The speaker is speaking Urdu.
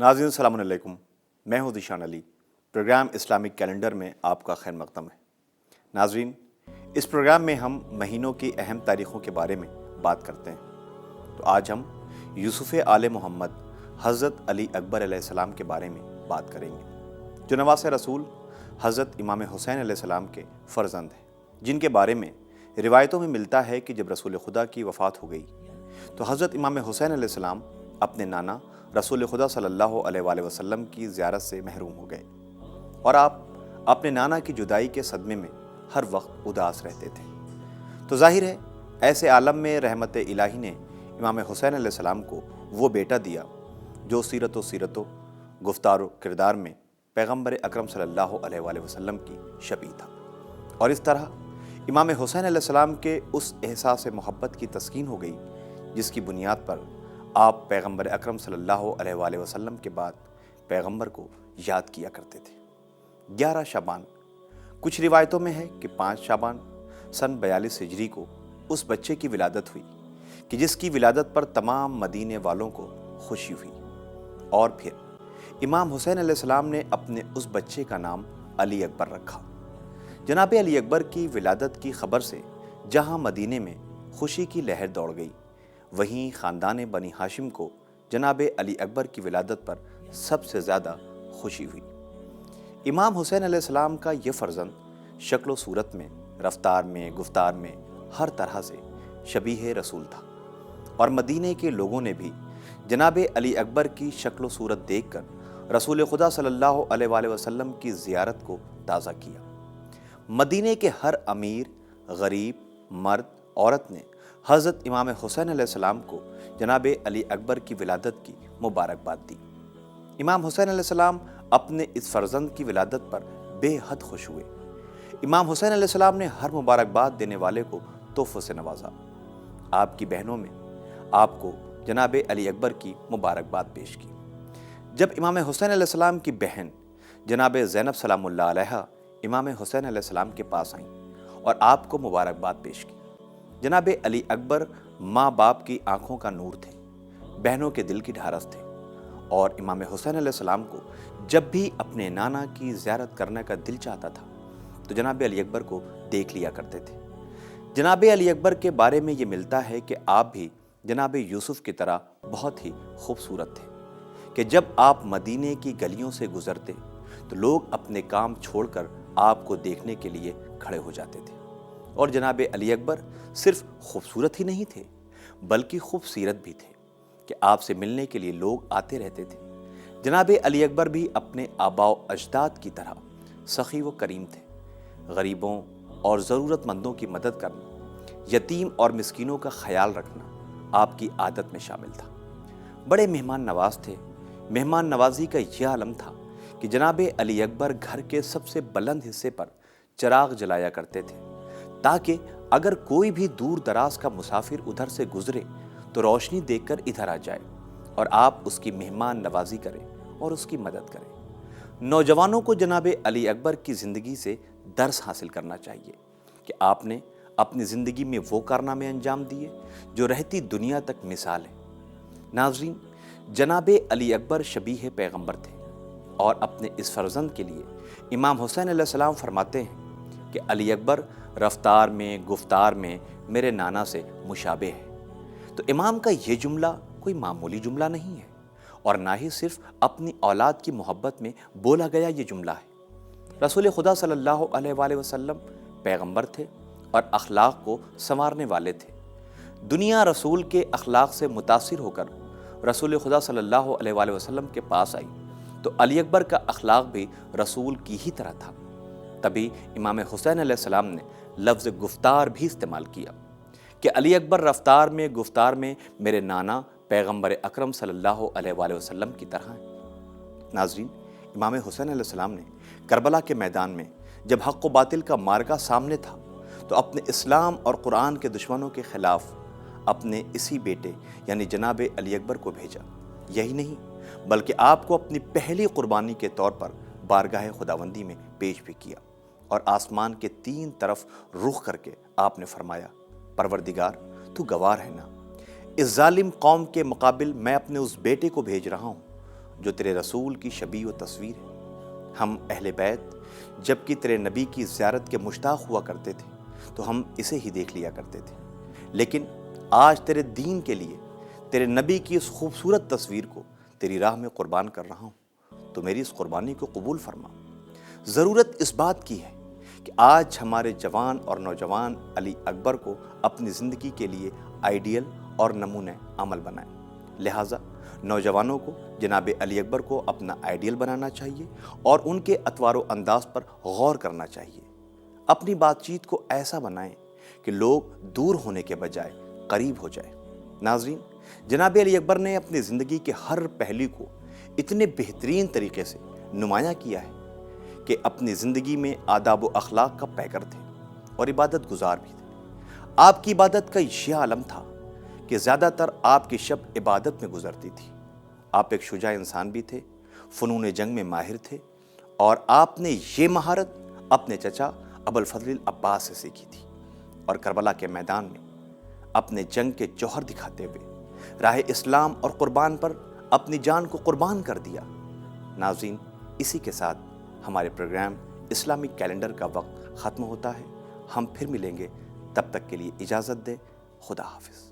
ناظرین السلام علیکم، میں ہوں ذیشان علی۔ پروگرام اسلامک کیلنڈر میں آپ کا خیر مقدم ہے۔ ناظرین، اس پروگرام میں ہم مہینوں کی اہم تاریخوں کے بارے میں بات کرتے ہیں۔ تو آج ہم یوسف آل محمد حضرت علی اکبر علیہ السلام کے بارے میں بات کریں گے، جو نواسۂ رسول حضرت امام حسین علیہ السلام کے فرزند ہیں، جن کے بارے میں روایتوں میں ملتا ہے کہ جب رسول خدا کی وفات ہو گئی تو حضرت امام حسین علیہ السلام اپنے نانا رسول خدا صلی اللہ علیہ وآلہ وسلم کی زیارت سے محروم ہو گئے، اور آپ اپنے نانا کی جدائی کے صدمے میں ہر وقت اداس رہتے تھے۔ تو ظاہر ہے ایسے عالم میں رحمت الہی نے امام حسین علیہ السلام کو وہ بیٹا دیا جو سیرت و گفتار و کردار میں پیغمبر اکرم صلی اللہ علیہ وآلہ وسلم کی شبیہ تھا، اور اس طرح امام حسین علیہ السلام کے اس احساس محبت کی تسکین ہو گئی جس کی بنیاد پر آپ پیغمبر اکرم صلی اللہ علیہ وآلہ وسلم کے بعد پیغمبر کو یاد کیا کرتے تھے۔ 11 شعبان، کچھ روایتوں میں ہے کہ 5 شعبان سن 42 ہجری کو اس بچے کی ولادت ہوئی کہ جس کی ولادت پر تمام مدینے والوں کو خوشی ہوئی، اور پھر امام حسین علیہ السلام نے اپنے اس بچے کا نام علی اکبر رکھا۔ جناب علی اکبر کی ولادت کی خبر سے جہاں مدینے میں خوشی کی لہر دوڑ گئی، وہیں خاندان بنی ہاشم کو جناب علی اکبر کی ولادت پر سب سے زیادہ خوشی ہوئی۔ امام حسین علیہ السلام کا یہ فرزند شکل و صورت میں، رفتار میں، گفتار میں ہر طرح سے شبیہ رسول تھا، اور مدینے کے لوگوں نے بھی جناب علی اکبر کی شکل و صورت دیکھ کر رسول خدا صلی اللہ علیہ وآلہ وسلم کی زیارت کو تازہ کیا۔ مدینے کے ہر امیر، غریب، مرد، عورت نے حضرت امام حسین علیہ السلام کو جناب علی اکبر کی ولادت کی مبارکباد دی۔ امام حسین علیہ السلام اپنے اس فرزند کی ولادت پر بے حد خوش ہوئے۔ امام حسین علیہ السلام نے ہر مبارکباد دینے والے کو تحفوں سے نوازا۔ آپ کی بہنوں میں آپ کو جناب علی اکبر کی مبارکباد پیش کی۔ جب امام حسین علیہ السلام کی بہن جناب زینب سلام اللہ علیہا امام حسین علیہ السلام کے پاس آئیں اور آپ کو مبارکباد پیش کی، جناب علی اکبر ماں باپ کی آنکھوں کا نور تھے، بہنوں کے دل کی ڈھارس تھے، اور امام حسین علیہ السلام کو جب بھی اپنے نانا کی زیارت کرنے کا دل چاہتا تھا تو جناب علی اکبر کو دیکھ لیا کرتے تھے۔ جناب علی اکبر کے بارے میں یہ ملتا ہے کہ آپ بھی جناب یوسف کی طرح بہت ہی خوبصورت تھے کہ جب آپ مدینے کی گلیوں سے گزرتے تو لوگ اپنے کام چھوڑ کر آپ کو دیکھنے کے لیے کھڑے ہو جاتے تھے۔ اور جناب علی اکبر صرف خوبصورت ہی نہیں تھے بلکہ خوبصیرت بھی تھے کہ آپ سے ملنے کے لیے لوگ آتے رہتے تھے۔ جناب علی اکبر بھی اپنے آباء و اجداد کی طرح سخی و کریم تھے۔ غریبوں اور ضرورت مندوں کی مدد کرنا، یتیم اور مسکینوں کا خیال رکھنا آپ کی عادت میں شامل تھا۔ بڑے مہمان نواز تھے۔ مہمان نوازی کا یہ عالم تھا کہ جناب علی اکبر گھر کے سب سے بلند حصے پر چراغ جلایا کرتے تھے تاکہ اگر کوئی بھی دور دراز کا مسافر ادھر سے گزرے تو روشنی دیکھ کر ادھر آ جائے اور آپ اس کی مہمان نوازی کریں اور اس کی مدد کریں۔ نوجوانوں کو جناب علی اکبر کی زندگی سے درس حاصل کرنا چاہیے کہ آپ نے اپنی زندگی میں وہ کارنامے انجام دیے جو رہتی دنیا تک مثال ہے۔ ناظرین، جناب علی اکبر شبیہ پیغمبر تھے، اور اپنے اس فرزند کے لیے امام حسین علیہ السلام فرماتے ہیں کہ علی اکبر رفتار میں، گفتار میں میرے نانا سے مشابہ ہے۔ تو امام کا یہ جملہ کوئی معمولی جملہ نہیں ہے، اور نہ ہی صرف اپنی اولاد کی محبت میں بولا گیا یہ جملہ ہے۔ رسول خدا صلی اللہ علیہ وآلہ وسلم پیغمبر تھے اور اخلاق کو سنوارنے والے تھے۔ دنیا رسول کے اخلاق سے متاثر ہو کر رسول خدا صلی اللہ علیہ وآلہ وسلم کے پاس آئی تو علی اکبر کا اخلاق بھی رسول کی ہی طرح تھا۔ تبھی امام حسین علیہ السلام نے لفظ گفتار بھی استعمال کیا کہ علی اکبر رفتار میں، گفتار میں میرے نانا پیغمبر اکرم صلی اللہ علیہ وآلہ وسلم کی طرح ہیں۔ ناظرین، امام حسین علیہ السلام نے کربلا کے میدان میں جب حق و باطل کا معرکہ سامنے تھا تو اپنے اسلام اور قرآن کے دشمنوں کے خلاف اپنے اسی بیٹے یعنی جناب علی اکبر کو بھیجا۔ یہی نہیں بلکہ آپ کو اپنی پہلی قربانی کے طور پر بارگاہ خداوندی میں پیش بھی کیا، اور آسمان کے 3 طرف رخ کر کے آپ نے فرمایا، پروردگار تو گواہ ہے نا، اس ظالم قوم کے مقابل میں اپنے اس بیٹے کو بھیج رہا ہوں جو تیرے رسول کی شبیہ و تصویر ہے۔ ہم اہل بیت جبکہ تیرے نبی کی زیارت کے مشتاق ہوا کرتے تھے تو ہم اسے ہی دیکھ لیا کرتے تھے، لیکن آج تیرے دین کے لیے تیرے نبی کی اس خوبصورت تصویر کو تیری راہ میں قربان کر رہا ہوں، تو میری اس قربانی کو قبول فرما۔ ضرورت اس بات کی ہے کہ آج ہمارے جوان اور نوجوان علی اکبر کو اپنی زندگی کے لیے آئیڈیل اور نمونہ عمل بنائیں، لہٰذا نوجوانوں کو جناب علی اکبر کو اپنا آئیڈیل بنانا چاہیے اور ان کے اطوار و انداز پر غور کرنا چاہیے۔ اپنی بات چیت کو ایسا بنائیں کہ لوگ دور ہونے کے بجائے قریب ہو جائیں۔ ناظرین، جناب علی اکبر نے اپنی زندگی کے ہر پہلو کو اتنے بہترین طریقے سے نمایاں کیا ہے کہ اپنی زندگی میں آداب و اخلاق کا پیکر تھے اور عبادت گزار بھی تھے۔ آپ کی عبادت کا یہ عالم تھا کہ زیادہ تر آپ کی شب عبادت میں گزرتی تھی۔ آپ ایک شجاع انسان بھی تھے، فنون جنگ میں ماہر تھے، اور آپ نے یہ مہارت اپنے چچا ابوالفضل العباس سے سیکھی تھی، اور کربلا کے میدان میں اپنے جنگ کے جوہر دکھاتے ہوئے راہ اسلام اور قربان پر اپنی جان کو قربان کر دیا۔ ناظرین، اسی کے ساتھ ہمارے پروگرام اسلامک کیلنڈر کا وقت ختم ہوتا ہے۔ ہم پھر ملیں گے، تب تک کے لیے اجازت دیں۔ خدا حافظ۔